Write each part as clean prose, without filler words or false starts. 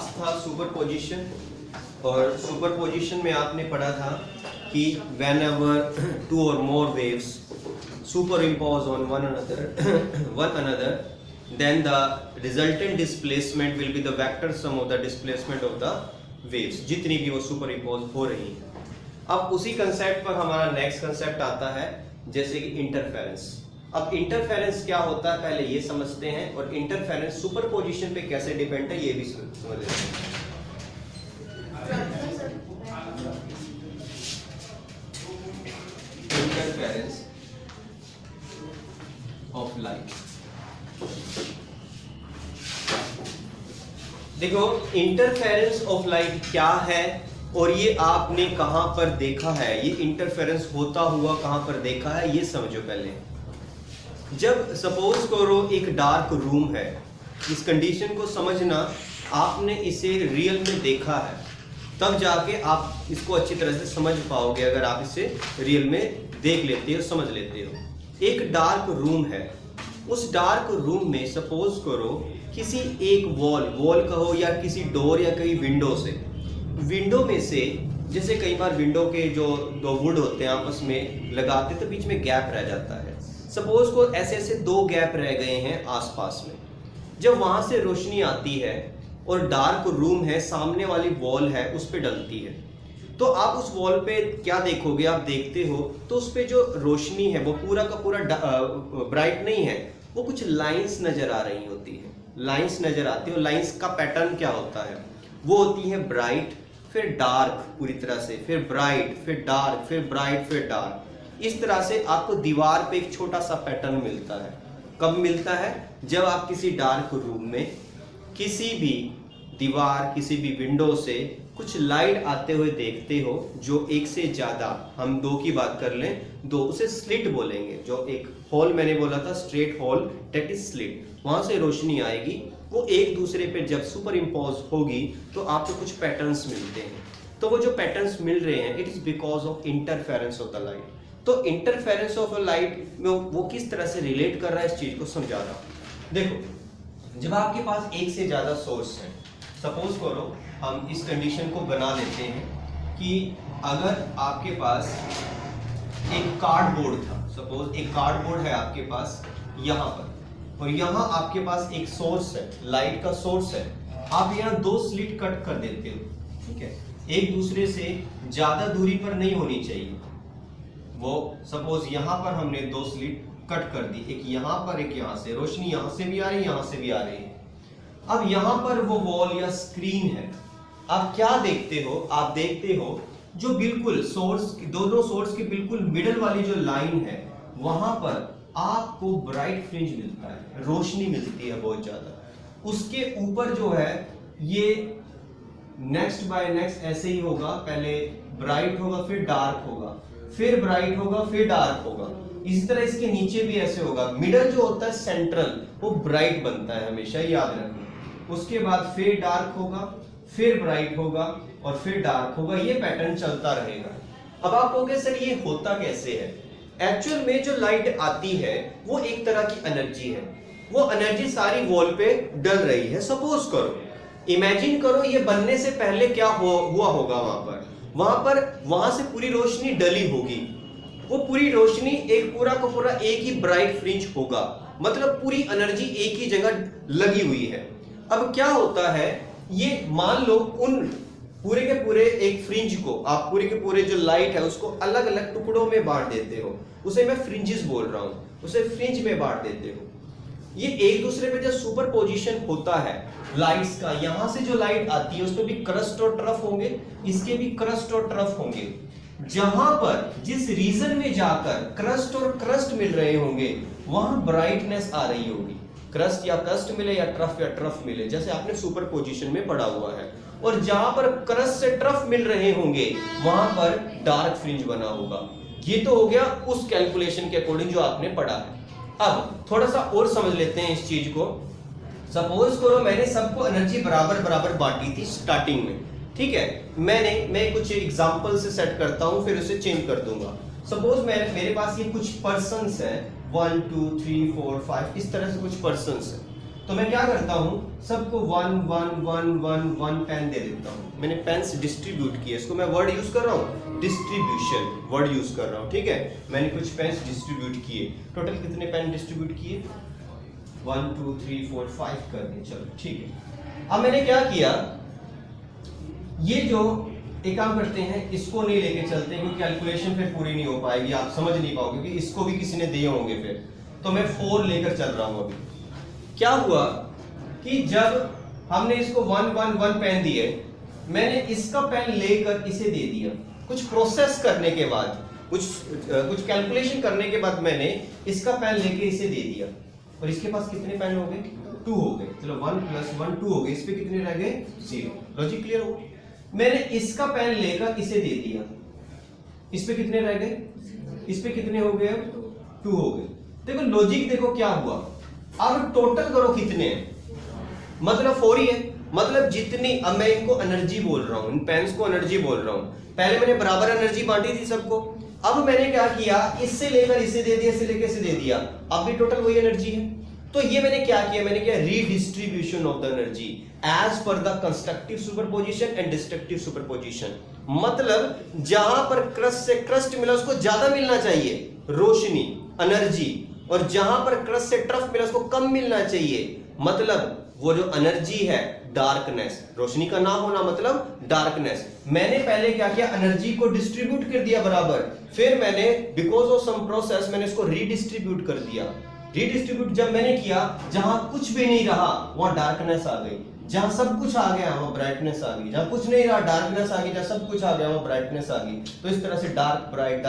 Last था superposition, और superposition में आपने पढ़ा था कि whenever two or more waves superimpose on one another, then the resultant displacement will be the vector sum of the displacement of the waves, जितनी भी वो superimpose हो रही है। अब उसी कंसेप्ट पर हमारा नेक्स्ट कंसेप्ट आता है, जैसे कि इंटरफेरेंस। अब इंटरफेरेंस क्या होता है पहले ये समझते हैं, और इंटरफेरेंस सुपरपोजिशन पे कैसे डिपेंड है ये भी समझ लेते हैं। Interference of light. देखो इंटरफेरेंस ऑफ लाइट क्या है और ये आपने कहां पर देखा है, ये इंटरफेरेंस होता हुआ कहां पर देखा है ये समझो पहले। जब सपोज करो एक डार्क रूम है, इस कंडीशन को समझना, आपने इसे रियल में देखा है तब जाके आप इसको अच्छी तरह से समझ पाओगे, अगर आप इसे रियल में देख लेते हो, समझ लेते हो। एक डार्क रूम है, उस डार्क रूम में सपोज करो किसी एक वॉल कहो या किसी डोर या कहीं विंडो से, विंडो में से जैसे कई बार विंडो के जो दो वुड होते हैं आपस में लगाते तो बीच में गैप रह जाता है। सपोज को ऐसे ऐसे दो गैप रह गए हैं आसपास में, जब वहां से रोशनी आती है और डार्क रूम है, सामने वाली वॉल है उस पे डलती है, तो आप उस वॉल पे क्या देखोगे, आप देखते हो तो उस पे जो रोशनी है वो पूरा का पूरा ब्राइट नहीं है, वो कुछ लाइंस नजर आ रही होती है, लाइंस नजर आती है। लाइंस का पैटर्न क्या होता है, वो होती है ब्राइट फिर डार्क पूरी तरह से, फिर ब्राइट फिर डार्क फिर ब्राइट फिर डार्क। इस तरह से आपको दीवार पे एक छोटा सा पैटर्न मिलता है। कब मिलता है, जब आप किसी डार्क रूम में किसी भी दीवार किसी भी विंडो से कुछ लाइट आते हुए देखते हो, जो एक से ज्यादा, हम दो की बात कर लें, दो, उसे स्लिट बोलेंगे। जो एक हॉल मैंने बोला था straight hall, that is slit, वहां से रोशनी आएगी, वो एक दूसरे पे जब सुपर इम्पोज होगी तो आपको कुछ पैटर्न्स मिलते हैं। तो वो जो पैटर्न्स मिल रहे हैं, it is because of interference of the light. तो इंटरफेरेंस ऑफ लाइट में वो किस तरह से रिलेट कर रहा है, इस चीज को समझा रहा हूं। देखो जब आपके पास एक से ज्यादा सोर्स है, सपोज करो हम इस कंडीशन को बना लेते हैं कि अगर आपके पास एक कार्डबोर्ड था, सपोज एक कार्डबोर्ड है आपके पास यहाँ पर, और यहाँ आपके पास एक सोर्स है, लाइट का सोर्स है, आप यहाँ दो स्लिट कट कर देते हो, ठीक है, एक दूसरे से ज्यादा दूरी पर नहीं होनी चाहिए। वो सपोज यहाँ पर हमने दो स्लिट कट कर दी, एक यहाँ पर एक यहाँ से, रोशनी यहाँ से भी आ रही है यहाँ से भी आ रही है। अब यहाँ पर वो वॉल या स्क्रीन है, आप क्या देखते हो, आप देखते हो जो बिल्कुल सोर्स, दोनों सोर्स के बिल्कुल मिडल वाली जो लाइन है, वहां पर आपको ब्राइट फ्रिंज मिलता है, रोशनी मिलती है बहुत ज्यादा। उसके ऊपर जो है ये नेक्स्ट बाय नेक्स्ट ऐसे ही होगा, पहले ब्राइट होगा फिर डार्क होगा, फिर ब्राइट होगा फिर डार्क होगा। इसी तरह इसके नीचे भी ऐसे होगा, मिडल जो होता है सेंट्रल वो ब्राइट बनता है, हमेशा याद रखना। उसके बाद फिर डार्क होगा, फिर ब्राइट होगा और फिर डार्क होगा, ये पैटर्न चलता रहेगा। अब आप कहोगे सर ये होता कैसे है? एक्चुअल में जो लाइट आती है वो एक तरह की एनर्जी है, वो एनर्जी सारी वॉल पे डल रही है। सपोज करो, इमेजिन करो ये बनने से पहले क्या हुआ होगा, वहां से पूरी रोशनी डली होगी, वो पूरी रोशनी एक पूरा का पूरा एक ही ब्राइट फ्रिंज होगा, मतलब पूरी एनर्जी एक ही जगह लगी हुई है। अब क्या होता है, ये मान लो उन पूरे के पूरे एक फ्रिंज को आप पूरे के पूरे जो लाइट है उसको अलग अलग टुकड़ों में बांट देते हो, उसे मैं फ्रिंजेस बोल रहा हूं, उसे फ्रिंज में बांट देते हो। ये एक दूसरे पे जब सुपरपोजिशन होता है लाइट्स का, यहां से जो लाइट आती है उसमें भी क्रस्ट और ट्रफ होंगे, इसके भी क्रस्ट और ट्रफ होंगे। जहां पर जिस रीजन में जाकर क्रस्ट और क्रस्ट मिल रहे होंगे वहां ब्राइटनेस आ रही होगी, क्रस्ट या क्रस्ट मिले या ट्रफ मिले, जैसे आपने सुपरपोजिशन में पढ़ा हुआ है। और जहां पर क्रस्ट से ट्रफ मिल रहे होंगे वहां पर डार्क फ्रिंज बना होगा। ये तो हो गया उस कैलकुलेशन के अकॉर्डिंग जो आपने पढ़ा है। अब थोड़ा सा और समझ लेते हैं इस चीज को। सपोज करो मैंने सबको एनर्जी बराबर बराबर बांटी थी स्टार्टिंग में, ठीक है, मैं कुछ एग्जांपल से सेट करता हूं फिर उसे चेंज कर दूंगा। सपोज मेरे पास ये कुछ पर्सन्स हैं, 1 2 3 4 5 इस तरह से कुछ पर्सन्स हैं। तो मैं क्या करता हूं, सबको 1 1 1 1 1 पेन दे देता हूं। मैंने पेन्स डिस्ट्रीब्यूट किए, इसको मैं वर्ड यूज कर रहा हूं, डिस्ट्रीब्यूशन वर्ड यूज कर रहा हूं, ठीक है। मैंने कुछ पेन्स डिस्ट्रीब्यूट किए, टोटल कितने पेन डिस्ट्रीब्यूट किए, 1 2 3 4 5 कर दिए, चलो ठीक है। अब मैंने क्या किया, ये जो एक काम करते हैं, इसको नहीं लेके चलते क्योंकि कैलकुलेशन फिर पूरी नहीं हो पाएगी, आप समझ नहीं पाओगे कि इसको भी किसी ने दिए होंगे फिर, तो मैं 4 लेकर चल रहा हूं। अभी क्या हुआ कि जब हमने इसको 1 1 1 पेन दिए, मैंने इसका पेन लेकर इसे दे दिया, कुछ प्रोसेस करने के बाद, कुछ कैलकुलेशन करने के बाद मैंने इसका पेन लेके इसे दे दिया, और इसके पास कितने पेन हो गए, 2 हो गए। चलो 1 + 1 2 हो गए, इस पे कितने रह गए, 0। लॉजिक क्लियर हो? मैंने इसका पेन लेकर इसे दे दिया, इस पे कितने रह गए, इस पे कितने हो गए, 2 हो गए। देखो लॉजिक देखो क्या हुआ, अब टोटल करो कितने हैं, मतलब 4 ही है, मतलब जितनी, अब मैं इनको एनर्जी बोल रहा हूं, इन पेन्स को एनर्जी बोल रहा हूं। पहले मैंने बराबर एनर्जी बांटी थी सबको, अब मैंने क्या किया, इससे लेकर इसे दे दिया, इससे लेकर इसे दे दिया, अब भी टोटल वही एनर्जी है। तो ये मैंने क्या किया, मैंने किया redistribution of the energy as per the constructive superposition and destructive superposition. मतलब जहां पर क्रस्ट से क्रस्ट मिला उसको ज्यादा मिलना चाहिए रोशनी, एनर्जी, और जहां पर क्रस्ट से ट्रफ मिला उसको कम मिलना चाहिए, मतलब वो जो एनर्जी है डार्कनेस, रोशनी का ना होना मतलब डार्कनेस। मैंने पहले क्या किया, एनर्जी को डिस्ट्रीब्यूट कर दिया बराबर, फिर मैंने बिकॉज ऑफ सम प्रोसेस मैंने इसको रीडिस्ट्रीब्यूट कर दिया। रीडिस्ट्रीब्यूट जब मैंने किया, जहां कुछ भी नहीं रहा वहां डार्कनेस आ गई, जहां सब कुछ आ गया वहां ब्राइटनेस आ गई, जहां कुछ नहीं रहा डार्कनेस आ गई, जहां सब कुछ आ गया वहां ब्राइटनेस आ गई। तो इस तरह से डार्क ब्राइट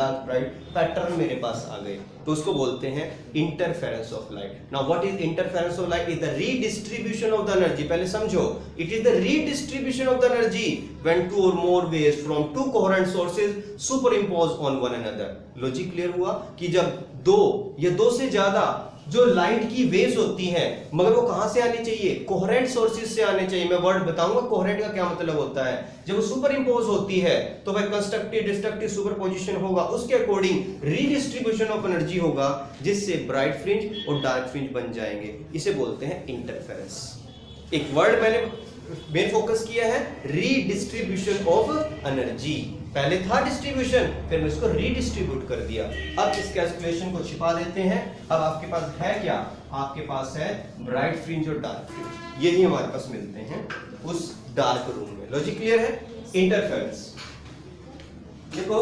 पैटर्न मेरे पास आ गए, तो उसको बोलते हैं interference of light. Now what is interference of light? Is the redistribution of the energy. पहले समझो, it is the redistribution of the energy when 2 or more waves from 2 coherent sources superimpose on one another। Logic clear हुआ कि जब 2 या 2 से ज्यादा जो light की वेव्स होती हैं, मगर वो कहां से आनी चाहिए, कोहेरेंट सोर्सेज से आने चाहिए। मैं वर्ड बताऊंगा कोहेरेंट का क्या मतलब होता है। जब वो सुपर इंपोज होती है तो वह कंस्ट्रक्टिव डिस्ट्रक्टिव सुपरपोजिशन होगा, उसके अकॉर्डिंग रीडिस्ट्रीब्यूशन ऑफ एनर्जी होगा, जिससे ब्राइट फ्रिंज और डार्क फ्रिंज बन जाएंगे। इसे बोलते हैं इंटरफेरेंस। एक वर्ड मैंने मेन फोकस किया है, रीडिस्ट्रीब्यूशन ऑफ एनर्जी। पहले था डिस्ट्रीब्यूशन, फिर मैं इसको रीडिस्ट्रीब्यूट कर दिया। अब इस कैलकुलेशन को छिपा देते हैं। अब आपके पास है क्या, आपके पास है ब्राइट फ्रिंज और डार्क फ्रिंज, यही हमारे पास मिलते हैं उस डार्क रूम में। लॉजिक क्लियर है? इंटरफेरेंस देखो,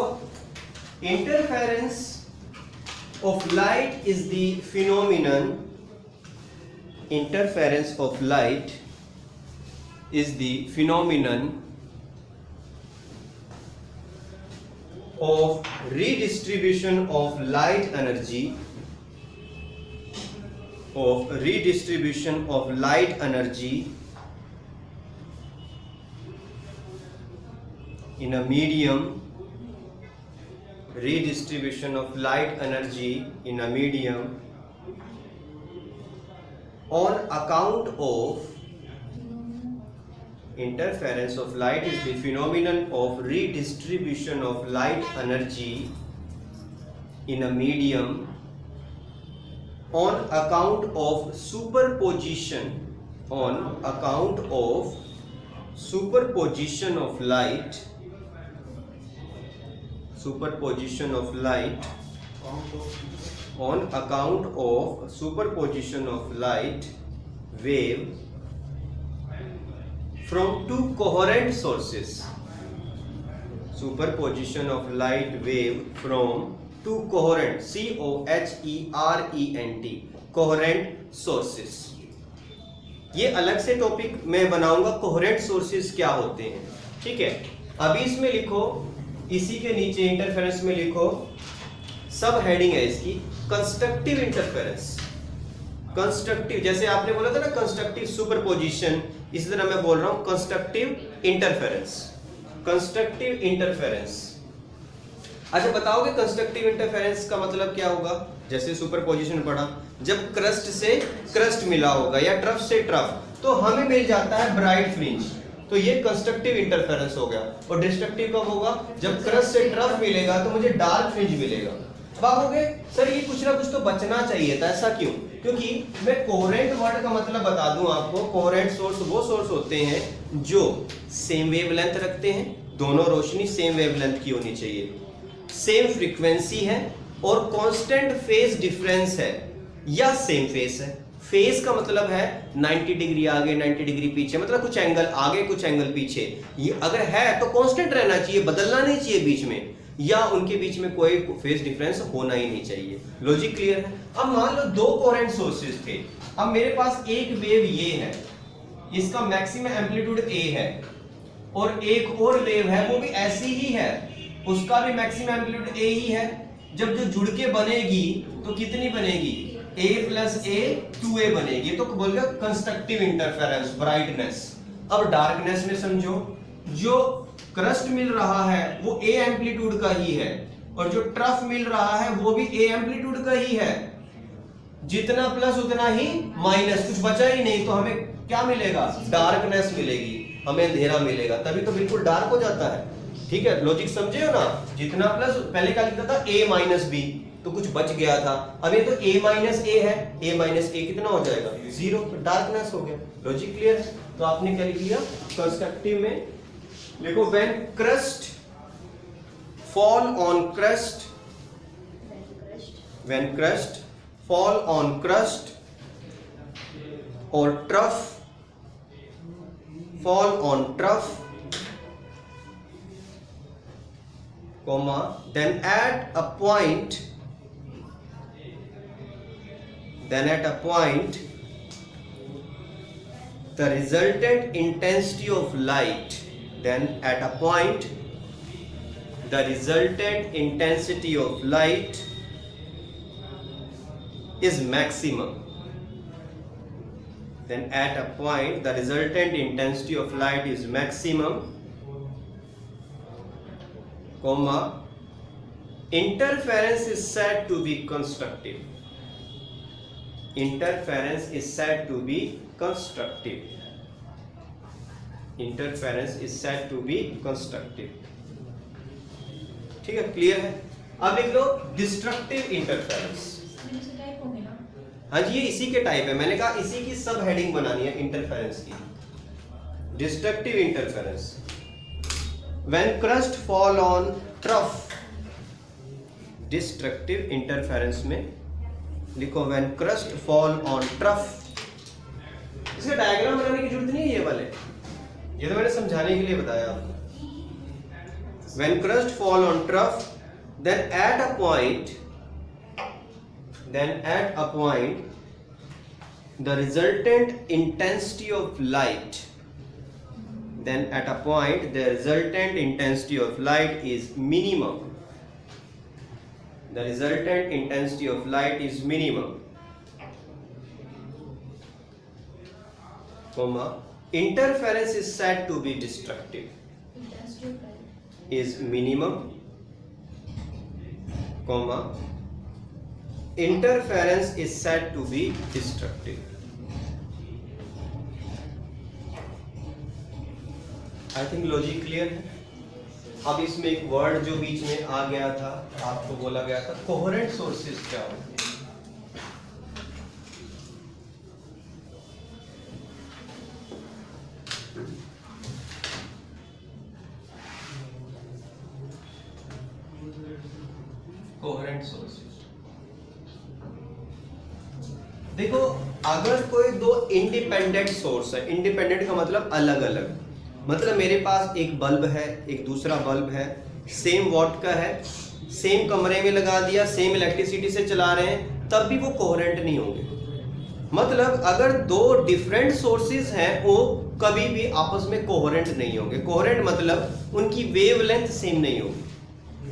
interference of light is the phenomenon, interference of light is the phenomenon of redistribution of light energy, in a medium, redistribution of light energy in a medium on account of interference of light is the phenomenon of redistribution of light energy in a medium on account of superposition of light on account of superposition of light wave from 2 coherent sources. Superposition of light wave from 2 coherent, coherent, coherent sources. ये अलग से topic मैं बनाऊंगा, coherent sources क्या होते हैं, ठीक है। अभी इसमें लिखो, इसी के नीचे इंटरफेरेंस में लिखो, सब हेडिंग है इसकी, कंस्ट्रक्टिव इंटरफेरेंस। कंस्ट्रक्टिव, जैसे आपने बोला था ना कंस्ट्रक्टिव सुपरपोजिशन, इसी तरह मैं बोल रहा हूं कंस्ट्रक्टिव इंटरफेरेंस। कंस्ट्रक्टिव इंटरफेरेंस, अच्छा बताओगे कंस्ट्रक्टिव इंटरफेरेंस का मतलब क्या होगा? जैसे सुपरपोजिशन पढ़ा, जब क्रस्ट से क्रस्ट मिला होगा या ट्रफ से ट्रफ, तो हमें मिल जाता है ब्राइट फ्रिंज, तो ये कंस्ट्रक्टिव इंटरफेरेंस हो गया। और डिस्ट्रक्टिव कब होगा? जब क्रस्ट से ट्रफ मिलेगा तो मुझे डार्क फ्रिंज मिलेगा। भागोगे सर ये कुछ ना कुछ तो बचना चाहिए था, ऐसा क्यों? क्योंकि मैं कोहेरेंट वर्ड का मतलब बता दूं आपको, कोहेरेंट सोर्स वो सोर्स होते हैं जो सेम वेवलेंथ रखते हैं, दोनों रोशनी सेम वेवलेंथ की होनी चाहिए, सेम फ्रीक्वेंसी है और कांस्टेंट फेज डिफरेंस है या सेम फेस है। फेज का मतलब है 90 डिग्री आगे 90 डिग्री पीछे, मतलब कुछ एंगल आगे कुछ एंगल पीछे, ये अगर है तो कांस्टेंट रहना चाहिए, बदलना नहीं चाहिए बीच में, या उनके बीच में कोई फेज डिफरेंस होना ही नहीं चाहिए। लॉजिक क्लियर है? अब मान लो दो कोहेरेंट सोर्सेज थे, अब मेरे पास एक वेव ये है, इसका मैक्सिमम एम्पलीट्यूड ए है, और एक और वेव है वो भी ऐसी ही है, उसका भी मैक्सिमम एम्पलीट्यूड ए ही है। जब जो जुड़ के बनेगी तो कितनी बनेगी? a प्लस ए 2a बनेगी, तो बोलेगा कंस्ट्रक्टिव इंटरफेरेंस, ब्राइटनेस। अब डार्कनेस में समझो, जो क्रस्ट मिल रहा है वो a एम्पलीट्यूड का ही है, और जो ट्रफ मिल रहा है वो भी a एम्पलीट्यूड का ही है, जितना प्लस उतना ही माइनस, कुछ बचा ही नहीं, तो हमें क्या मिलेगा? डार्कनेस मिलेगी, हमें अंधेरा मिलेगा, तभी तो बिल्कुल डार्क हो जाता है। ठीक है, लॉजिक समझे हो ना? जितना प्लस, पहले क्या लिखा था? a माइनस बी, तो कुछ बच गया था, अब ये तो a माइनस ए है, a माइनस ए कितना हो जाएगा? 0, तो डार्कनेस हो गया। लॉजिक क्लियर है? तो आपने क्या लिख लिया? कंस्ट्रक्टिव में लिखो when crest fall on crest, when crest fall on crest और trough fall on trough, comma, then at a point the resultant intensity of light, then at a point the resultant intensity of light is maximum, then at a point the resultant intensity of light is maximum, comma, interference is said to be constructive, interference is said to be constructive, interference is said to be constructive। ठीक है, clear है? अब लिख लो destructive interference. हाँ जी, ये इसी के type है, मैंने कहा इसी की सब हेडिंग बनानी है इंटरफेरेंस की। Destructive interference, when crust fall on trough, destructive interference में लिखो when crust fall on trough। इसका डायग्राम बनाने की जरूरत नहीं है, ये वाले, ये तो मैंने समझाने के लिए बताया आपको। when crust fall on trough, then at a point the resultant intensity of light, then at a point the resultant intensity of light is minimum, the resultant intensity of light is minimum, comma, interference is said to be destructive, is minimum, comma, interference is said to be destructive। I think logic clear है? अब इसमें एक word जो बीच में आ गया था, आपको बोला गया था कोहेरेंट सोर्सेज क्या होते हैं। कोहेरेंट सोर्सेज, देखो अगर कोई दो इंडिपेंडेंट सोर्स है, इंडिपेंडेंट का मतलब अलग अलग, मतलब मेरे पास एक बल्ब है, एक दूसरा बल्ब है, सेम वॉट का है, सेम कमरे में लगा दिया, सेम इलेक्ट्रिसिटी से चला रहे हैं, तब भी वो कोहेरेंट नहीं होंगे। मतलब अगर दो डिफरेंट सोर्सेज हैं वो कभी भी आपस में कोहेरेंट नहीं होंगे। कोहेरेंट मतलब उनकी वेवलेंथ सेम नहीं होगी,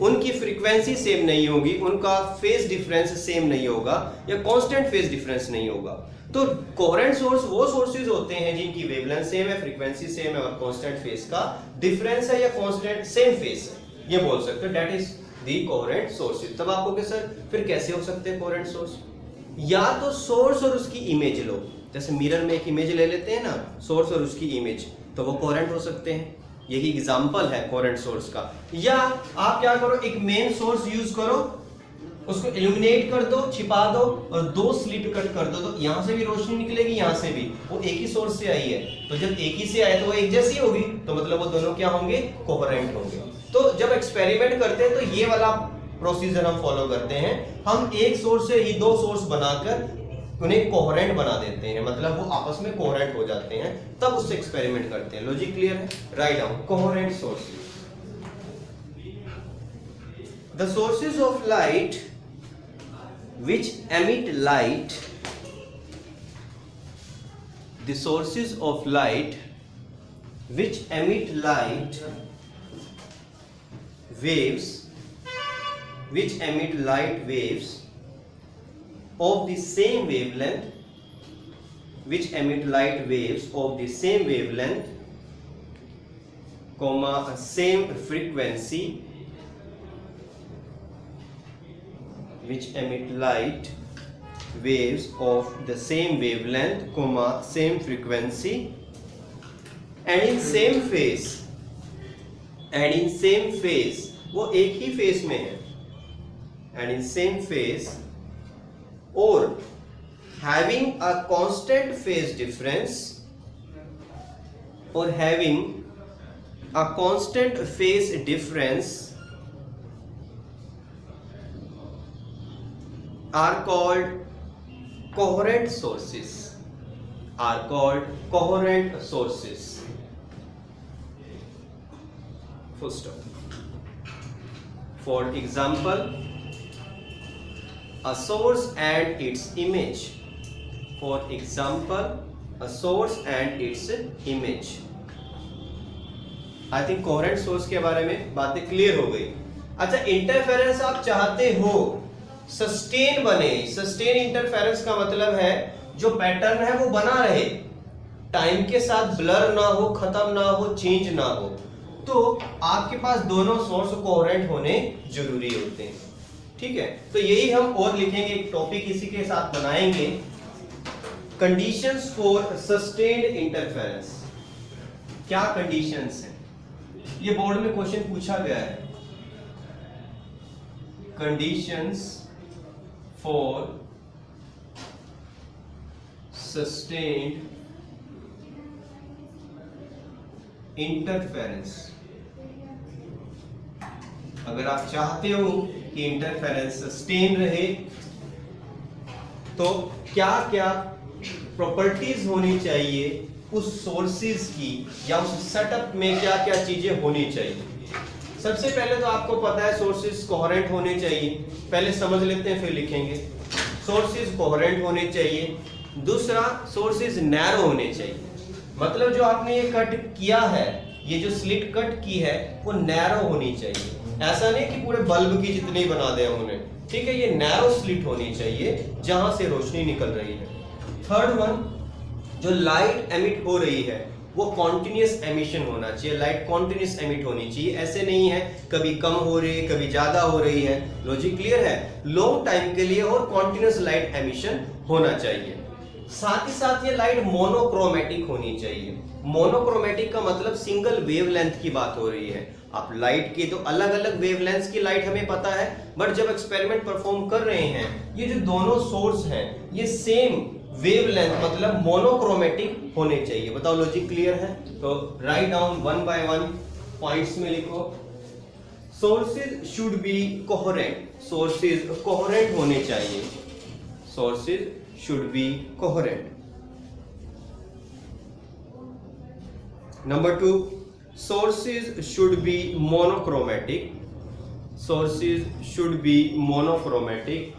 उनकी फ्रीक्वेंसी सेम नहीं होगी, उनका फेज डिफरेंस सेम नहीं होगा, या कांस्टेंट फेज डिफरेंस नहीं होगा। तो कोहेरेंट सोर्स वो सोर्सेज होते हैं जिनकी वेवलेंथ सेम है, फ्रीक्वेंसी सेम है और कांस्टेंट फेज का डिफरेंस है या कांस्टेंट सेम फेज है, ये बोल सकते हो। That is the coherent sources. तब आप कहोगे सर फिर कैसे हो सकते हैं कोहेरेंट सोर्स? या तो सोर्स और उसकी इमेज लो, जैसे मिरर में एक इमेज ले लेते हैं ना, सोर्स और उसकी इमेज, तो वो कोहेरेंट हो सकते हैं। यही एग्जांपल है कोहेरेंट सोर्स का। या आप क्या करो, एक मेन सोर्स यूज करो उसको इल्यूमिनेट कर दो, छिपा दो और 2 स्लिट कट कर दो, तो यहां से भी रोशनी निकलेगी, यहां से भी। वो एक ही सोर्स से आई है, तो जब एक ही से आए तो वो एक जैसी होगी, तो मतलब वो दोनों क्या होंगे, कोहेरेंट होंगे। तो जब एक्सपेरिमेंट करते हैं तो ये वाला प्रोसीजर हम फॉलो करते हैं। हम एक सोर्स से ही 2 सोर्स बनाकर उन्हें कोहेरेंट बना देते हैं, मतलब वो आपस में कोहेरेंट हो जाते हैं, तब उससे एक्सपेरिमेंट करते हैं। लॉजिक क्लियर है? Write down coherent sources. The sources of light which emit light, the sources of light which emit light waves, which emit light waves of the same wavelength, which emit light waves of the same wavelength, comma same frequency, which emit light waves of the same wavelength, comma same frequency, and in same phase, and in same phase, वो एक ही face में है, and in same phase, or having a constant phase difference, or having a constant phase difference, are called coherent sources, are called coherent sources. Full stop. For example, a source and its image. For example, a source and its image. I think coherent source के बारे में बातें clear हो गई। अच्छा, interference आप चाहते हो सस्टेन बने। सस्टेन इंटरफेरेंस का मतलब है जो पैटर्न है वो बना रहे, टाइम के साथ ब्लर ना हो, खत्म ना हो, चेंज ना हो, तो आपके पास दोनों सोर्स कोहेरेंट होने जरूरी होते हैं। ठीक है, तो यही हम और लिखेंगे, एक टॉपिक इसी के साथ बनाएंगे, कंडीशंस फॉर सस्टेन्ड इंटरफेरेंस। क्या कंडीशंस हैं? ये बोर्ड में क्वेश्चन पूछा गया है। Conditions for sustained interference। अगर आप चाहते हो कि इंटरफेरेंस सस्टेन रहे तो क्या क्या प्रॉपर्टीज होनी चाहिए उस सोर्सेज की, या उस सेटअप में क्या क्या चीजें होनी चाहिए। सबसे पहले तो आपको पता है सोर्सेज कोहेरेंट होने चाहिए, पहले समझ लेते हैं फिर लिखेंगे। सोर्सेज कोहेरेंट होने चाहिए। दूसरा, सोर्सेज नैरो होने चाहिए, मतलब जो आपने ये कट किया है, ये जो स्लिट कट की है वो नैरो होनी चाहिए। ऐसा नहीं कि पूरे बल्ब की जितनी बना दे उन्हें, ठीक है, ये नैरो स्लिट होनी चाहिए जहां से रोशनी निकल रही है। थर्ड वन, जो लाइट एमिट हो रही है वो कॉन्टिन्यूस एमिशन होना चाहिए, लाइट कॉन्टिन्यूस एमिट होनी चाहिए, ऐसे नहीं है कभी कम हो रही है कभी ज्यादा हो रही है। लॉजिक क्लियर है? लॉन्ग टाइम के लिए और कॉन्टिन्यूस लाइट एमिशन होना चाहिए। साथ ही साथ ये लाइट मोनोक्रोमेटिक होनी चाहिए। मोनोक्रोमेटिक का मतलब सिंगल वेवलेंथ की बात हो रही है। आप लाइट की तो अलग अलग वेवलेंथ की लाइट हमें पता है, बट जब एक्सपेरिमेंट परफॉर्म कर रहे हैं, ये जो दोनों सोर्स हैं ये सेम वेवलेंथ मतलब मोनोक्रोमेटिक होने चाहिए। बताओ लॉजिक क्लियर है? तो write down one by one points में लिखो। Sources should be coherent, sources coherent होने चाहिए, sources should be coherent. Number 2, sources should be monochromatic, sources should be monochromatic।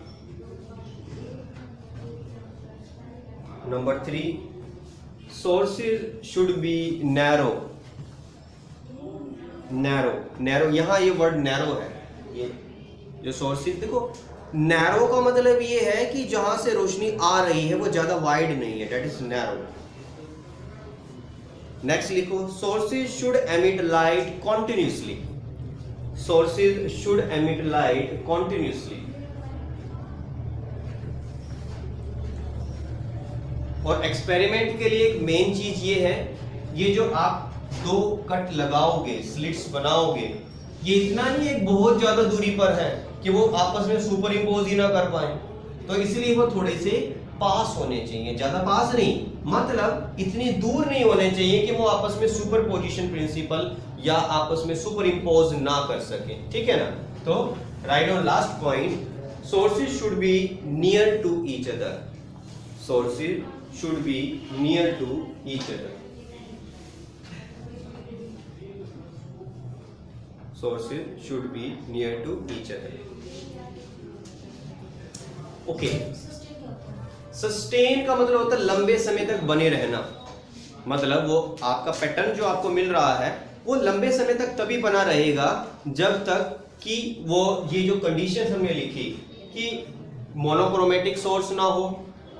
Number 3, sources should be narrow, narrow यहाँ ये word narrow है, ये जो sources देखो, नैरो का मतलब ये है कि जहां से रोशनी आ रही है वो ज्यादा वाइड नहीं है, दैट इज नैरो। नेक्स्ट लिखो, sources should emit light continuously, sources should emit light continuously. और एक्सपेरिमेंट के लिए एक मेन चीज ये है, ये जो आप 2 कट लगाओगे, स्लिट्स बनाओगे, ये इतना नहीं एक बहुत ज्यादा दूरी पर है, कि वो आपस में सुपर इम्पोज ही ना कर पाए, तो इसलिए वो थोड़े से पास होने चाहिए, ज्यादा पास नहीं, मतलब इतनी दूर नहीं होने चाहिए कि वो आपस में सुपर पोजिशन प्रिंसिपल या आपस में सुपर इम्पोज ना कर सके, ठीक है ना। तो right on last point, sources should be near to each other, sources should be near to each other, sources should be near to each other. Okay, sustain का मतलब होता है लंबे समय तक बने रहना, मतलब वो आपका पैटर्न जो आपको मिल रहा है वो लंबे समय तक तभी बना रहेगा जब तक कि वो ये जो कंडीशन हमने लिखी कि मोनोक्रोमेटिक सोर्स ना हो,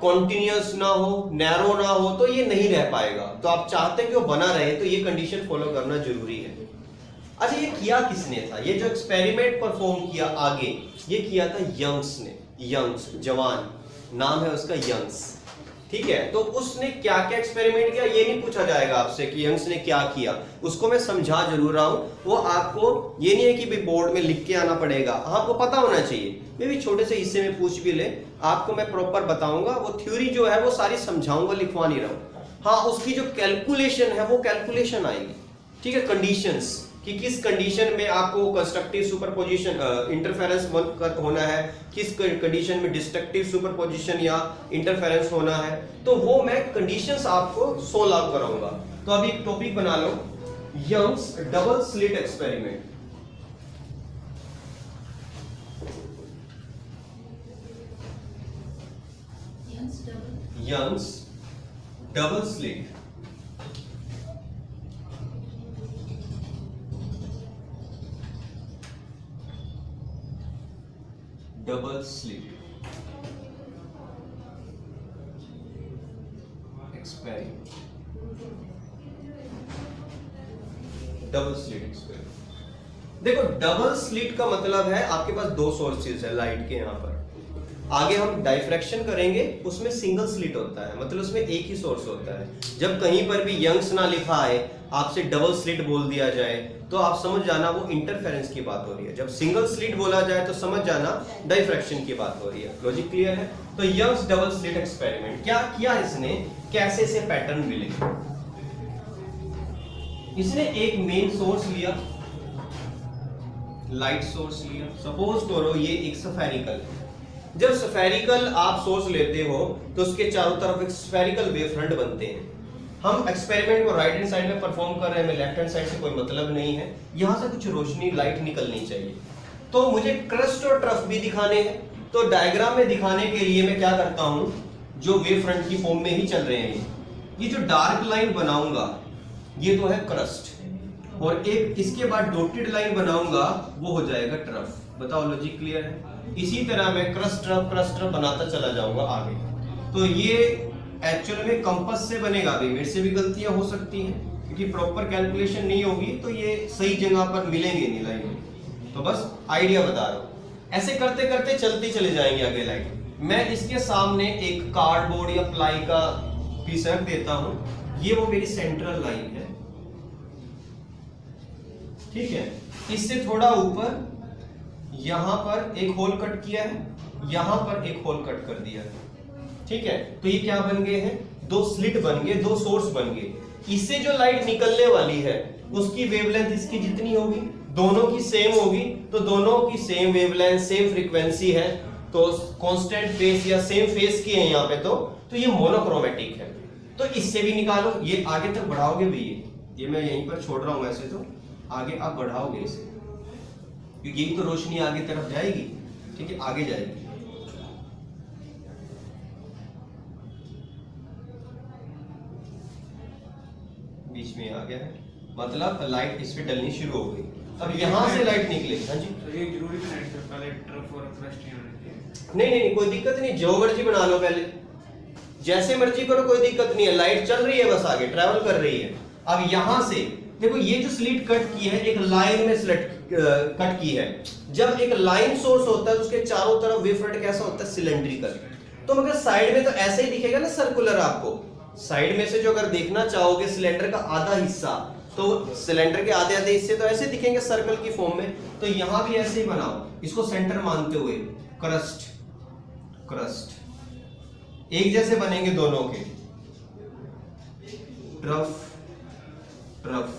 कॉन्टिन्यूअस ना हो, नैरो ना हो, तो ये नहीं रह पाएगा। तो आप चाहते हैं कि वो बना रहे तो ये कंडीशन फॉलो करना जरूरी है। अच्छा, ये किया किसने था? ये जो एक्सपेरिमेंट परफॉर्म किया आगे, ये किया था यंग्स ने, यंग्स जवान, नाम है उसका यंग्स, ठीक है। तो उसने क्या क्या एक्सपेरिमेंट किया ये नहीं पूछा जाएगा आपसे कि यंग्स ने क्या किया, उसको मैं समझा जरूर रहा हूं, वो आपको ये नहीं है कि भाई बोर्ड में लिख के आना पड़ेगा, आपको पता होना चाहिए। मैं भी छोटे से हिस्से में पूछ भी ले, आपको मैं प्रॉपर बताऊंगा, वो थ्योरी जो है वो सारी समझाऊंगा, लिखवा नहीं रहा हूं। हाँ, उसकी जो कैलकुलेशन है वो कैलकुलेशन आएगी, ठीक है, कंडीशंस कि किस कंडीशन में आपको कंस्ट्रक्टिव सुपरपोजिशन इंटरफेरेंस होना है, किस कंडीशन में डिस्ट्रक्टिव सुपरपोजिशन या इंटरफेरेंस होना है, तो वो मैं कंडीशंस आपको सोल्व आउट कराऊंगा। तो अभी एक टॉपिक बना लो, Young's double slit experiment. Young's double slit, double slit experiment, double slit experiment. देखो, डबल स्लिट का मतलब है आपके पास दो सोर्सेज है लाइट के, यहां पर आगे हम डाइफ्रैक्शन करेंगे, उसमें सिंगल स्लिट होता है, मतलब उसमें एक ही सोर्स होता है। जब कहीं पर भी यंग्स ना लिखा है, आपसे डबल स्लिट बोल दिया जाए तो आप समझ जाना वो इंटरफेरेंस की बात हो रही है, जब सिंगल स्लिट बोला जाए तो समझ जाना डाइफ्रैक्शन की बात हो रही है। लॉजिक क्लियर है? तो यंग्स डबल स्लिट एक्सपेरिमेंट क्या किया इसने, कैसे से पैटर्न मिले। इसने एक मेन सोर्स लिया, लाइट सोर्स लिया, सपोज करो ये एक स्फेरिकल, जब स्फेरिकल आप सोर्स लेते हो तो उसके चारों तरफ एक स्फेरिकल वेव फ्रंट बनते हैं। हम एक्सपेरिमेंट को राइट हैंड साइड में परफॉर्म कर रहे हैं, हमें लेफ्ट हैंड साइड से कोई मतलब नहीं है, यहां से कुछ रोशनी लाइट निकलनी चाहिए, तो मुझे क्रस्ट और ट्रफ भी दिखाने हैं। तो डायग्राम में दिखाने के लिए मैं क्या करता हूं, जो वेव फ्रंट की फॉर्म में ही चल रहे हैं, ये जो डार्क लाइन बनाऊंगा ये तो है क्रस्ट, और एक इसके बाद डॉटेड लाइन बनाऊंगा वो हो जाएगा ट्रफ। बताओ, लॉजिक क्लियर है? इसी तरह मैं क्रस्ट ट्रफ बनाता चला जाऊंगा आगे। तो ये एक्चुअल में कंपास से बनेगा, भी मेरे से भी गलतियां हो सकती हैं क्योंकि प्रॉपर कैलकुलेशन नहीं होगी तो ये सही जगह पर मिलेंगे नहीं लाइन, तो बस आइडिया बता रहा हूं। ऐसे करते करते चलते चले जाएंगे आगे लाइन। मैं इसके सामने एक कार्डबोर्ड या प्लाई का पीस रख देता हूं, ये वो मेरी सेंट्रल लाइन है, ठीक है। इससे थोड़ा ऊपर यहां पर एक होल कट किया है, यहां पर एक होल कट कर दिया है, ठीक है। तो ये क्या बन गए हैं, दो स्लिट बन गए, दो सोर्स बन गए। इससे जो लाइट निकलने वाली है उसकी वेवलेंथ इसकी जितनी होगी, दोनों की सेम होगी, तो दोनों की सेम वेवलेंथ, सेम फ्रीक्वेंसी है, तो कांस्टेंट फेस या सेम फेस की है यहाँ पे, तो ये मोनोक्रोमेटिक है। तो इससे भी निकालो, ये आगे तक बढ़ाओगे भी, ये मैं यहीं पर छोड़ रहा हूं, ऐसे तो आगे आप बढ़ाओगे इसे, क्योंकि यही तो रोशनी आगे तरफ जाएगी, ठीक है, आगे जाएगी। बीच में आ गया है, मतलब लाइट इस पे डलनी शुरू हो गई। अब यहाँ से लाइट निकलेगी। हाँ जी, तो ये जरूरी नहीं है पहले ट्रफ और क्रस्ट ही होने चाहिए? नहीं, कोई दिक्कत नहीं, जो मर्जी बना लो, पहले जैसे मर्जी करो, कोई दिक्कत नहीं है, लाइट चल रही है, बस आगे ट्रैवल कर रही है। अब यहाँ से देखो, ये जो स्लिट कट की है, एक लाइन में स्लिट कट की है। जब एक लाइन सोर्स होता है उसके चारों तरफ वेव फ्रंट कैसा होता है, सिलेंड्रिकल। तो मगर साइड में तो ऐसे ही दिखेगा ना सर्कुलर, आपको साइड में से जो अगर देखना चाहोगे सिलेंडर का आधा हिस्सा, तो सिलेंडर के आधे आधे हिस्से तो ऐसे दिखेंगे सर्कल की फॉर्म में, तो यहां भी ऐसे ही बनाओ, इसको सेंटर मानते हुए क्रस्ट क्रस्ट एक जैसे बनेंगे दोनों के, ट्रफ ट्रफ।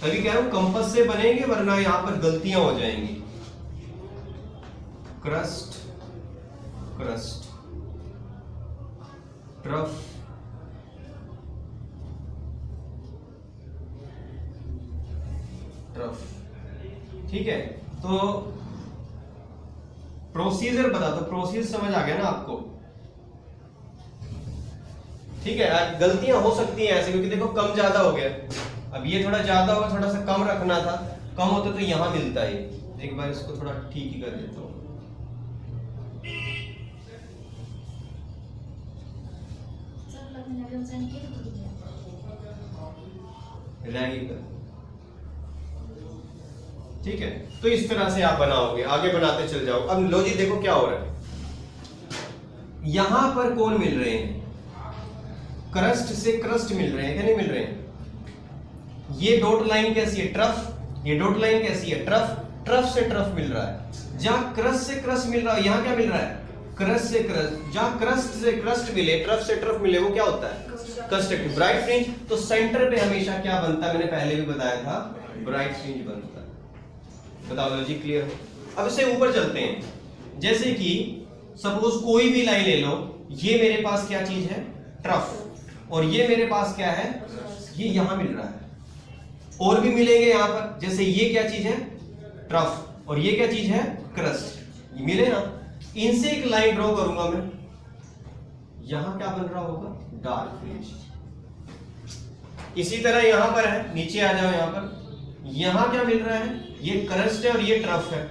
तभी कह रहा हूं कंपास से बनेंगे, वरना यहां पर गलतियां हो जाएंगी। Crust crust trough trough. ठीक है, तो प्रोसीजर बता दो, प्रोसीजर समझ आ गया ना आपको? ठीक है, गलतियां हो सकती हैं ऐसे, क्योंकि देखो कम ज्यादा हो गया, अब ये थोड़ा ज्यादा हो, थोड़ा सा कम रखना था, कम होता तो यहां मिलता है। एक बार इसको थोड़ा ठीक ही कर देता हूं। ठीक है, तो इस तरह से आप बनाओगे, आगे बनाते चल जाओ। अब लो जी, देखो क्या हो रहा है, यहां पर कौन मिल रहे हैं? क्रस्ट से क्रस्ट मिल रहे हैं, क्या नहीं मिल रहे हैं? ये डॉट लाइन कैसी है? ट्रफ। ये डॉट लाइन कैसी है? ट्रफ। ट्रफ से ट्रफ मिल रहा है। जहां क्रस्ट से क्रस्ट मिल रहा है, यहां क्या मिल रहा है? क्रस्ट से क्रस्ट। जहां क्रस्ट से क्रस्ट मिले, ट्रफ से ट्रफ मिले, वो क्या होता है? Constructive bright fringe. तो सेंटर पे हमेशा क्या बनता है? मैंने पहले भी बताया था, ब्राइट फ्रिंज बनता है। बताओ लॉजिक क्लियर हो? अब इससे ऊपर चलते हैं। जैसे कि सपोज कोई भी लाइन ले लो, ये मेरे पास क्या चीज है? ट्रफ। और ये मेरे पास क्या है? ये यहां मिल रहा है, और भी मिलेंगे यहां पर। जैसे ये क्या चीज है? ट्रफ। और ये क्या चीज है? क्रस्ट। ये मिले ना, इनसे एक लाइन ड्रॉ करूंगा मैं, यहां क्या बन रहा होगा? Dark fringe. इसी तरह यहां पर है, नीचे आ जाओ, यहां पर यहां क्या मिल रहा है? ये क्रस्ट है और ये ट्रफ है।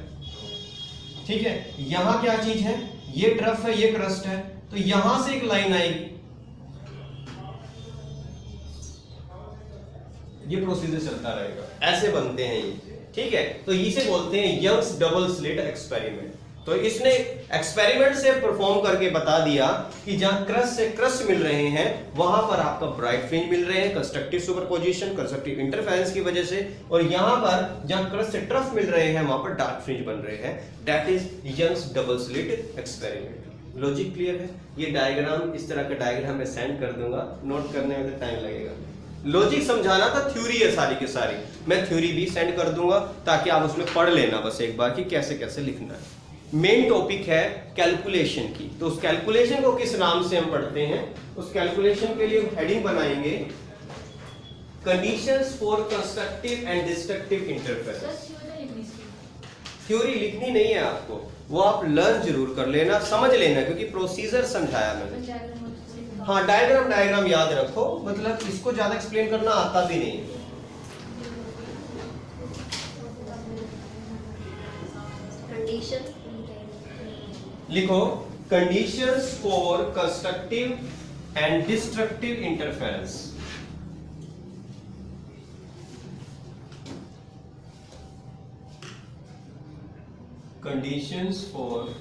ठीक है, यहां क्या चीज है? ये ट्रफ है, ये क्रस्ट है, तो यहां से एक लाइन आएगी। ये प्रोसीजर चलता रहेगा, ऐसे बनते हैं ये। ठीक है, तो इसे बोलते हैं यंग्स डबल स्लिट एक्सपेरिमेंट। तो इसने एक्सपेरिमेंट से परफॉर्म करके बता दिया कि जहां क्रस्ट से क्रस्ट मिल रहे हैं, वहां पर आपका ब्राइट फ्रिंज मिल रहे हैं, कंस्ट्रक्टिव सुपरपोजिशन, कंस्ट्रक्टिव इंटरफेरेंस की वजह से। और यहां पर जहां क्रस्ट से ट्रफ मिल रहे हैं, वहां पर डार्क फ्रिंज बन रहे हैं। That is Young's double slit experiment. Logic clear है? ये डायग्राम, इस तरह का डायग्राम मैं सेंड कर दूंगा, नोट करने में तो टाइम लगेगा। लॉजिक समझाना था, थ्योरी है सारी की सारी, मैं थ्योरी भी सेंड कर दूंगा ताकि आप उसमें पढ़ लेना बस एक बार कि कैसे कैसे लिखना है। मेन टॉपिक है कैलकुलेशन की, तो उस कैलकुलेशन को किस नाम से हम पढ़ते हैं? उस कैलकुलेशन के लिए हेडिंग बनाएंगे conditions for constructive and destructive interference. Theory लिखनी नहीं है आपको, वो आप लर्न जरूर कर लेना, समझ लेना, क्योंकि प्रोसीजर समझाया मैंने। हाँ, डायग्राम याद रखो, मतलब इसको ज्यादा एक्सप्लेन करना आता भी नहीं है। लिखो conditions for constructive and destructive interference. Conditions for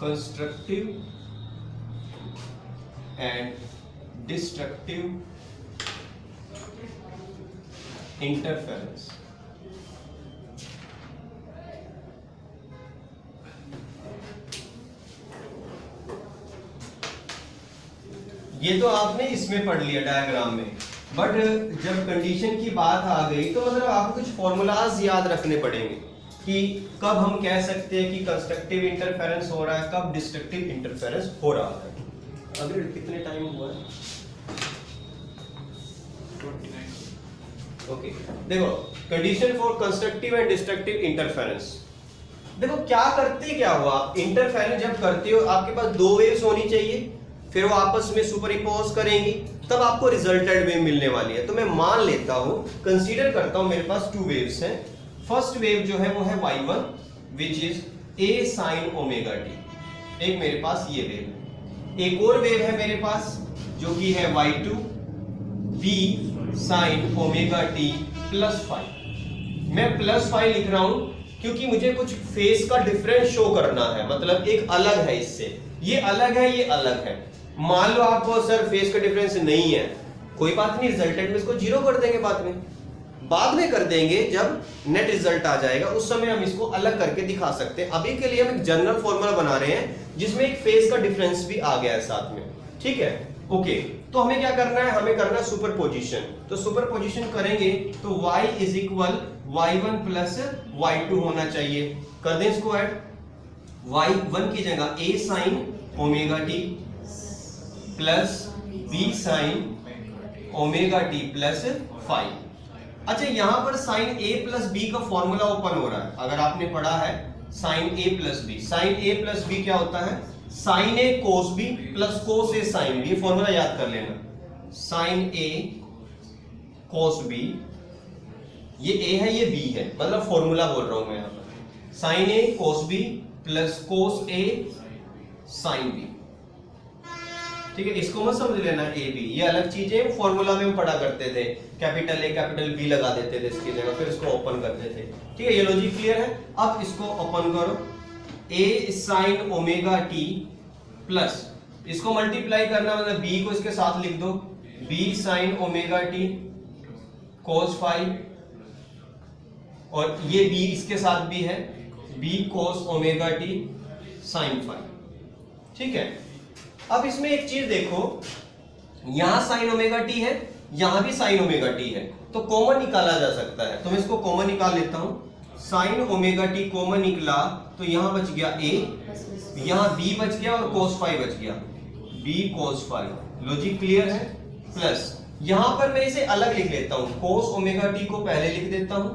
constructive and destructive interference. ये तो आपने इसमें पढ़ लिया डायग्राम में, बट जब कंडीशन की बात आ गई तो मतलब आपको कुछ फॉर्मूलाज याद रखने पड़ेंगे कि कब हम कह सकते हैं कि कंस्ट्रक्टिव इंटरफेरेंस हो रहा है, कब डिस्ट्रक्टिव इंटरफेरेंस हो रहा है। अभी कितने टाइम हुआ है? 29। ओके, देखो condition for constructive and destructive interference. देखो क्या करते, क्या हुआ, इंटरफेरेंस जब करते हो आपके पास दो वेव्स होनी चाहिए, फिर वो आपस में सुपरइम्पोज करेंगी, तब आपको रिजल्टेड वेव मिलने वाली है। तो मैं मान लेता हूं, कंसीडर करता हूं मेरे पास टू वेव्स हैं। फर्स्ट वेव जो है वो है y1 which is a sin omega t। एक मेरे पास ये वेव, एक और वेव है मेरे पास जो कि है y2 b sin omega t plus phi. मैं प्लस फाई लिख रहा हूं क्योंकि मुझे कुछ फेस का डिफरेंस शो करना है, मतलब एक अलग है इससे, ये अलग है, ये अलग है। मान लो आपको सर फेस का डिफरेंस नहीं है, कोई बात नहीं, रिजल्टेंट में इसको 0 कर देंगे, बाद में कर देंगे जब नेट रिजल्ट आ जाएगा, उस समय हम इसको अलग करके दिखा सकते हैं। अभी के लिए हम एक जनरल फॉर्मूला बना रहे हैं जिसमें एक फेज का डिफरेंस भी आ गया है साथ में, ठीक है। ओके, तो हमें क्या करना है, हमें करना है सुपरपोजिशन। तो सुपरपोजिशन करेंगे तो y is equal y1 plus y2 होना चाहिए। कर दें इसको ऐड, y1 की जगह a sine omega T plus b sine omega T plus 5। अच्छा, यहां पर साइन a प्लस b का फॉर्मूला ओपन हो रहा है। अगर आपने पढ़ा है sine a plus b, sine a plus b क्या होता है, sine a cos b plus cos a sine b। ये फॉर्मूला याद कर लेना, साइन a कोस b, ये a है ये b है, मतलब फॉर्मूला बोल रहा हूं मैं यहां पर, sine a cos b plus cos a sine b, ठीक है। इसको मत समझ लेना ए बी, ये अलग चीजें फॉर्मूला में हम पढ़ा करते थे, कैपिटल ए कैपिटल बी लगा देते थे इसकी जगह, फिर इसको ओपन करते थे, ठीक है। ये लॉजिक क्लियर है। अब इसको ओपन करो, A sine omega T plus, इसको मल्टीप्लाई करना मतलब बी को इसके साथ लिख दो, B sine omega T cos 5, और ये बी इसके साथ भी है, B cos omega T sine 5, ठीक है। अब इसमें एक चीज देखो, यहां साइन ओमेगा टी है, यहां भी साइन ओमेगा टी है, तो कॉमन निकाला जा सकता है। तो मैं इसको कॉमन निकाल लेता हूं, साइन ओमेगा टी कॉमन निकला तो यहां बच गया a, यहां b बच गया और cos 5 बच गया, b cos 5। लॉजिक क्लियर है। प्लस यहां पर मैं इसे अलग लिख लेता हूं, cos ओमेगा टी को पहले लिख देता हूं,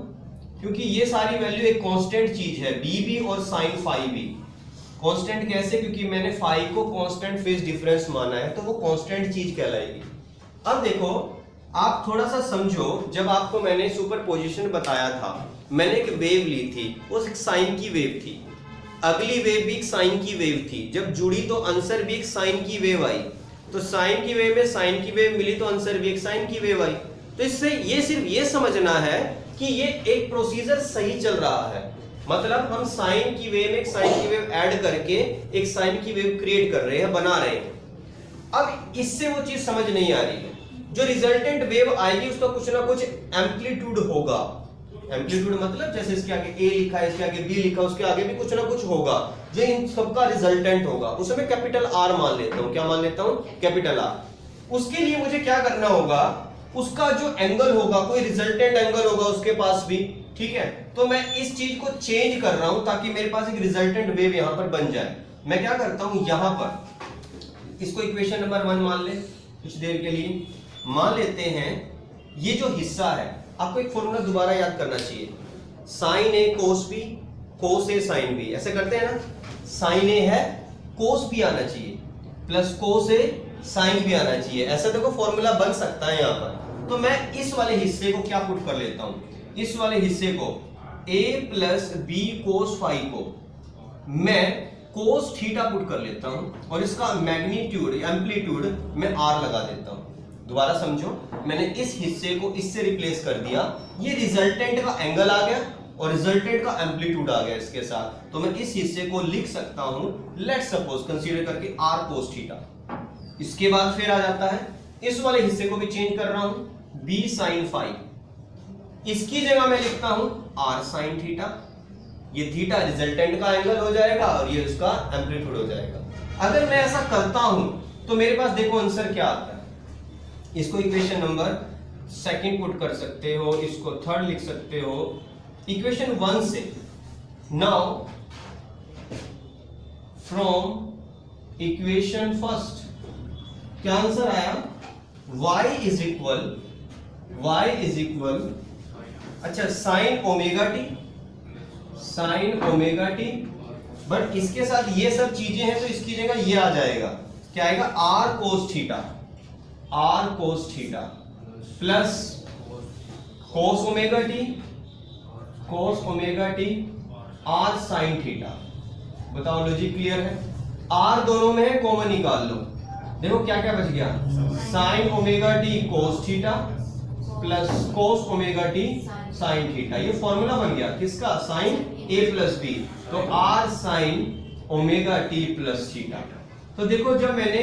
क्योंकि ये सारी वैल्यू एक कांस्टेंट चीज है, b भी और sin 5 भी। कांस्टेंट कैसे, क्योंकि मैंने फाई को कांस्टेंट फेज डिफरेंस माना है, तो वो कांस्टेंट चीज कहलाएगी। अब देखो, आप थोड़ा सा समझो, जब आपको मैंने सुपरपोजिशन बताया था, मैंने एक वेव ली थी, वो एक साइन की वेव थी, अगली वेव भी एक साइन की वेव थी, जब जुड़ी तो आंसर भी एक साइन की वेव आई, तो साइन की वेव में साइन की वेव मिली तो आंसर भी एक साइन की वेव आई। तो इससे ये सिर्फ ये समझना है कि ये एक प्रोसीजर सही चल रहा है, मतलब हम साइन की वेव में एक साइन की वेव ऐड करके एक साइन की वेव क्रिएट कर रहे हैं, बना रहे हैं। अब इससे वो चीज समझ नहीं आ रही है, जो रिजल्टेंट वेव आएगी उसका कुछ ना कुछ एम्पलीट्यूड होगा। एम्पलीट्यूड मतलब जैसे इसके आगे a लिखा है, इसके आगे b लिखा है, उसके आगे भी कुछ ना कुछ होगा जो इन सबका रिजल्टेंट होगा, उसे मैं कैपिटल R मान लेता हूं। क्या मान लेता हूं, कैपिटल R। उसके लिए मुझे क्या करना होगा, उसका जो एंगल होगा, कोई रिजल्टेंट एंगल होगा उसके पास भी, ठीक है। तो मैं इस चीज को चेंज कर रहा हूं ताकि मेरे पास एक रिजल्टेंट वेव यहां पर बन जाए। मैं क्या करता हूं, यहां पर इसको इक्वेशन नंबर 1 मान ले, कुछ देर के लिए मान लेते हैं। ये जो हिस्सा है, आपको एक फॉर्मूला दोबारा याद करना चाहिए, साइन ए कोस बी, कोस ए साइन बी, ऐसे करते हैं ना। साइन ए है, कोस बी आना चाहिए, प्लस कोस ए साइन बी आना चाहिए, ऐसा देखो फॉर्मूला बन सकता है यहां पर। तो मैं इस वाले हिस्से को क्या पुट कर लेता हूं, इस वाले हिस्से को a प्लस बी कोस 5 को मैं कोस थीटा पुट कर लेता हूं, और इसका मैग्नीट्यूड एम्पलीट्यूड मैं r लगा देता हूं। दोबारा समझो, मैंने इस हिस्से को इससे रिप्लेस कर दिया, ये रिजल्टेंट का एंगल आ गया और रिजल्टेंट का एम्पलीट्यूड आ गया इसके साथ। तो मैं इस हिस्से को लिख सकता हूं, लेट्स सपोज कंसीडर करके r कोस थीटा। इसके बाद फिर आ जाता है, इस वाले हिस्से को भी चेंज कर रहा हूं, b साइन 5, इसकी जगह मैं लिखता हूं r साइन थीटा। ये थीटा रिजल्टेंट का एंगल हो जाएगा और ये उसका एम्पलीट्यूड हो जाएगा। अगर मैं ऐसा करता हूं तो मेरे पास देखो आंसर क्या आता है। इसको इक्वेशन नंबर 2 पुट कर सकते हो, इसको 3 लिख सकते हो इक्वेशन 1 से। नाउ फ्रॉम इक्वेशन 1 क्या आंसर आया, y इज इक्वल अच्छा साइन ओमेगा टी, बट इसके साथ ये सब चीजें हैं तो इसकी जगह ये आ जाएगा, क्या आएगा, r cos theta plus cos omega T r sine theta. बताओ लॉजिक क्लियर है। r दोनों में है, कॉमन निकाल लो, देखो क्या क्या बच गया, sign omega T cos theta plus cos omega T sine theta. ये फॉर्मूला बन गया किसका, साइन a प्लस बी, तो r sign omega T plus theta. तो देखो जब मैंने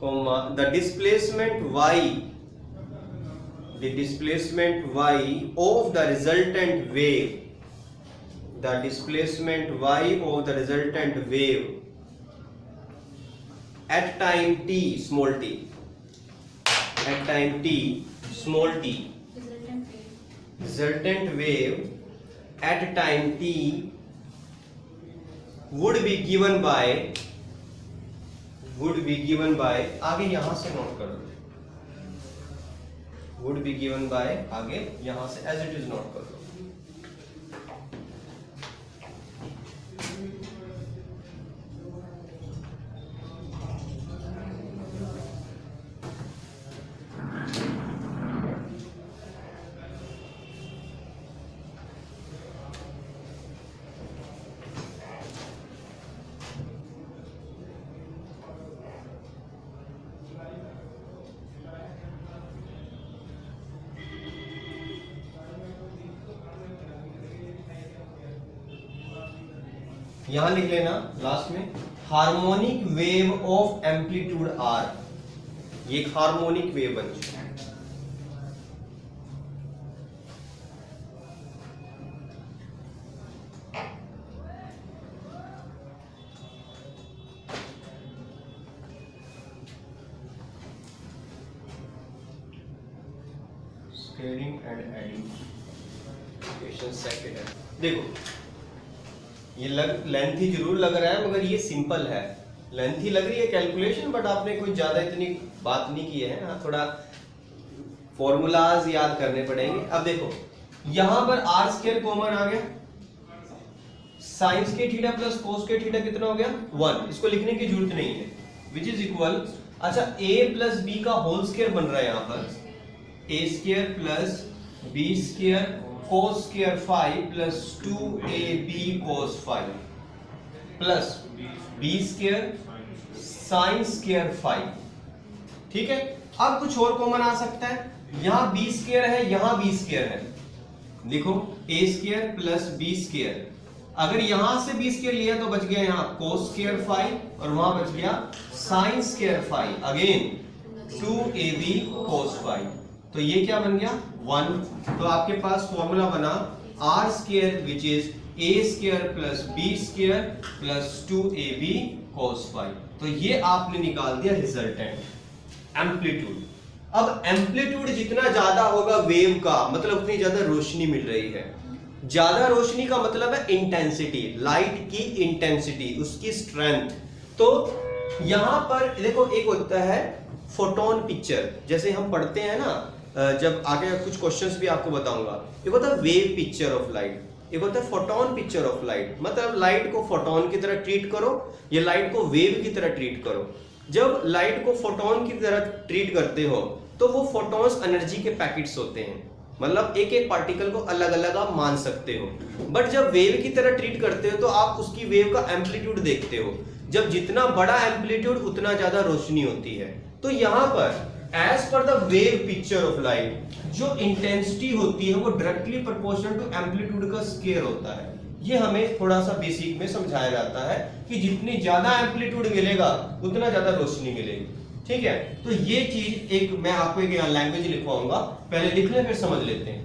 comma the displacement y of the resultant wave, the displacement y of the resultant wave at time t small t, at time t small t, resultant wave at time t would be given by आगे यहां से note कर लो, would be given by आगे यहां से as it is note कर लो। यहां लिख लेना लास्ट में harmonic wave of amplitude R, ये एक हार्मोनिक वेव बन चुका है। Scaling and adding equation second है। देखो ये लेंथी जरूर लग रहा है मगर ये सिंपल है, लेंथी लग रही है कैलकुलेशन बट आपने कोई ज्यादा इतनी बात नहीं की है। हाँ थोड़ा फॉर्मूलाज याद करने पड़ेंगे। अब देखो यहां पर आर स्क्वायर कॉमन आ गया, साइन के थीटा प्लस कोस के थीटा कितना हो गया 1, इसको लिखने की जरूरत नहीं है, विच इज इक्वल, अच्छा a प्लस बी का होल स्क्वायर बन रहा है यहां पर, a square plus B square cos square 5 plus 2ab cos 5 plus b square sin square 5। ठीक है, अब कुछ और कॉमन आ सकता है, यहां b स्क्वायर है यहां b स्क्वायर है, देखो a square plus b square, अगर यहां से b स्क्वायर लिया तो बच गया यहां cos स्क्वायर 5 और वहां बच गया sin square 5 again 2ab cos 5, तो ये क्या बन गया 1। तो आपके पास फॉर्मूला बना R square which is a square plus b square plus 2ab cos 5, तो ये आपने निकाल दिया रिजल्टेंट एम्पलीट्यूड। अब एम्पलीट्यूड जितना ज्यादा होगा वेव का मतलब उतनी ज्यादा रोशनी मिल रही है, ज्यादा रोशनी का मतलब है इंटेंसिटी, लाइट की इंटेंसिटी, उसकी स्ट्रेंथ। तो यहां पर देखो एक होता है फोटोन पिक्चर, जैसे हम पढ़ते हैं ना, जब आगे कुछ क्वेश्चंस भी आपको बताऊंगा, एक होता है वेव पिक्चर ऑफ लाइट, एक होता है फोटोन पिक्चर ऑफ लाइट, मतलब लाइट को फोटोन की तरह ट्रीट करो या लाइट को वेव की तरह ट्रीट करो। जब लाइट को फोटोन की तरह ट्रीट करते हो तो वो फोटोन्स एनर्जी के पैकेट्स होते हैं, मतलब एक एक पार्टिकल को अलग अलग आप मान सकते हो। बट जब वेव की तरह ट्रीट करते हो तो आप उसकी वेव का एम्पलीट्यूड देखते हो, जब जितना बड़ा एम्पलीट्यूड उतना ज्यादा रोशनी होती है। तो यहाँ पर as per the wave picture of light जो इंटेंसिटी होती है वो डायरेक्टली प्रोपोर्शनल टू एम्पलीट्यूड का स्केयर होता है। ये हमें थोड़ा सा बेसिक में समझाया जाता है कि जितनी ज्यादा एम्पलीट्यूड मिलेगा उतना ज्यादा रोशनी मिलेगी। ठीक है, तो ये चीज एक मैं आपको एक लैंग्वेज लिखवाऊंगा, पहले लिख ले फिर समझ लेते हैं।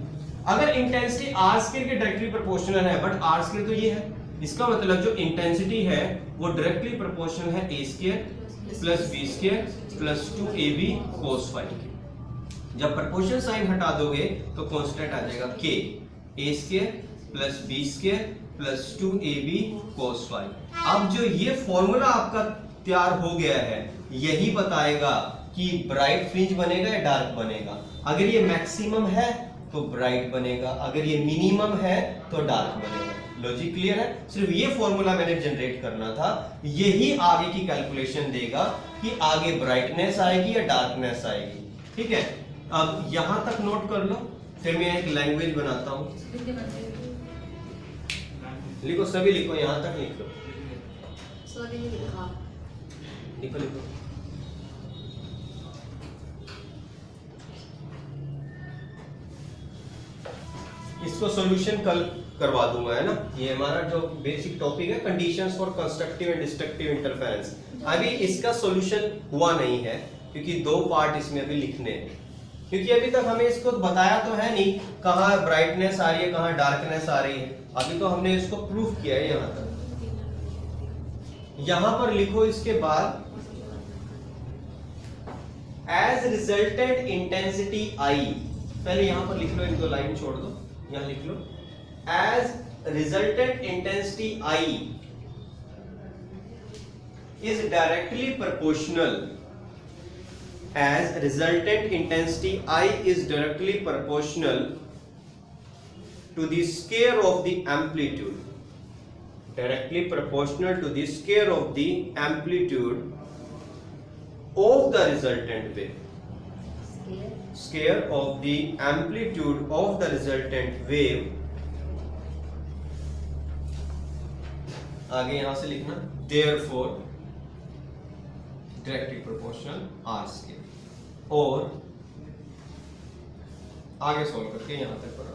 अगर इंटेंसिटी आर स्क्वायर के डायरेक्टली प्रोपोर्शनल है, बट आर स्क्वायर तो ये है, इसका मतलब जो इंटेंसिटी है वो डायरेक्टली प्रोपोर्शनल है A square plus B square plus 2ab cos 5 के। जब प्रोपोर्शन साइन हटा दोगे तो कांस्टेंट आ जाएगा k, a square plus b square plus 2ab cos 5। अब जो ये फॉर्मूला आपका तैयार हो गया है यही बताएगा कि ब्राइट फ्रिंज बनेगा या डार्क बनेगा। अगर ये मैक्सिमम है तो ब्राइट बनेगा, अगर ये मिनिमम है तो डार्क बनेगा। लॉजिक क्लियर है? सिर्फ ये फॉर्मूला मैंने जनरेट करना था, यही आगे की कैलकुलेशन देगा कि आगे ब्राइटनेस आएगी या डार्कनेस आएगी। ठीक है, अब यहां तक नोट कर लो, फिर मैं एक लैंग्वेज बनाता हूं। लिखो, सभी लिखो, यहां तक लिख लो, लिखो लिखो। इसको सॉल्यूशन कल करवा दूंगा, है ना। ये हमारा जो बेसिक टॉपिक है, conditions for constructive and destructive interference. अभी इसका सॉल्यूशन हुआ नहीं है क्योंकि 2 पार्ट इसमें अभी लिखने हैं, क्योंकि अभी तक हमें इसको बताया तो है नहीं कहाँ ब्राइटनेस आ रही है, कहाँ डार्कनेस आ रही है। अभी तो हमने इसको प्रूव किया है यहाँ तक। यहां पर लिखो इसके बाद एज रिजल्टेंट इंटेंसिटी आई, पहले यहां पर लिख लो, इनको लाइन छोड़ दो, यहां लिख लो as resultant intensity I is directly proportional, as resultant intensity I is directly proportional to the square of the amplitude, directly proportional to the square of the amplitude of the resultant wave, square of the amplitude of the resultant wave। आगे यहां से लिखना therefore directly proportional R square, और आगे solve करके यहां तक पढ़ा।